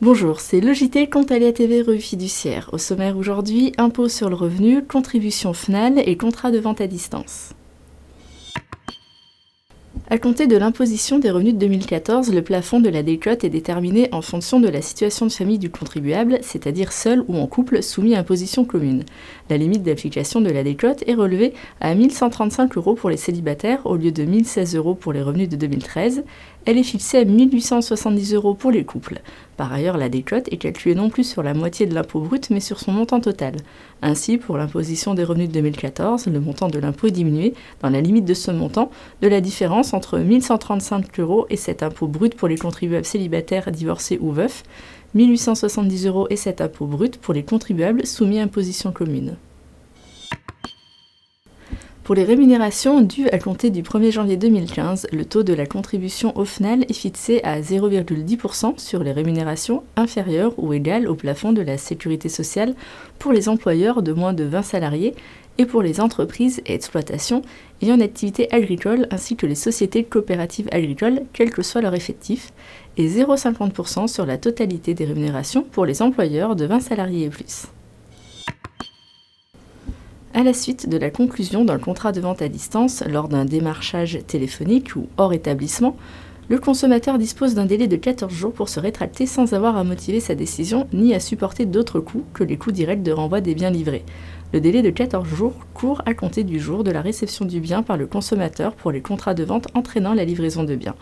Bonjour, c'est le JT Compte Aléa TV Revue Fiduciaire. Au sommaire aujourd'hui, impôt sur le revenu, contribution FNAL et contrat de vente à distance. À compter de l'imposition des revenus de 2014, le plafond de la décote est déterminé en fonction de la situation de famille du contribuable, c'est-à-dire seul ou en couple soumis à imposition commune. La limite d'application de la décote est relevée à 1 135 € pour les célibataires au lieu de 1 016 € pour les revenus de 2013. Elle est fixée à 1 870 € pour les couples. Par ailleurs, la décote est calculée non plus sur la moitié de l'impôt brut, mais sur son montant total. Ainsi, pour l'imposition des revenus de 2014, le montant de l'impôt est diminué, dans la limite de ce montant, de la différence entre 1 135 € et cet impôt brut pour les contribuables célibataires, divorcés ou veufs, 1 870 € et cet impôt brut pour les contribuables soumis à imposition commune. Pour les rémunérations dues à compter du 1er janvier 2015, le taux de la contribution au FNAL est fixé à 0,10% sur les rémunérations inférieures ou égales au plafond de la sécurité sociale pour les employeurs de moins de 20 salariés et pour les entreprises et exploitations ayant une activité agricole ainsi que les sociétés coopératives agricoles, quel que soit leur effectif, et 0,50% sur la totalité des rémunérations pour les employeurs de 20 salariés et plus. À la suite de la conclusion d'un contrat de vente à distance lors d'un démarchage téléphonique ou hors établissement, le consommateur dispose d'un délai de 14 jours pour se rétracter sans avoir à motiver sa décision ni à supporter d'autres coûts que les coûts directs de renvoi des biens livrés. Le délai de 14 jours court à compter du jour de la réception du bien par le consommateur pour les contrats de vente entraînant la livraison de biens.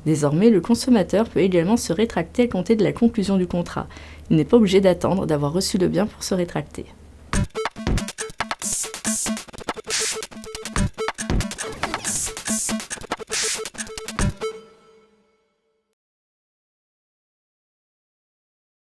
Désormais, le consommateur peut également se rétracter à compter de la conclusion du contrat. Il n'est pas obligé d'attendre d'avoir reçu le bien pour se rétracter.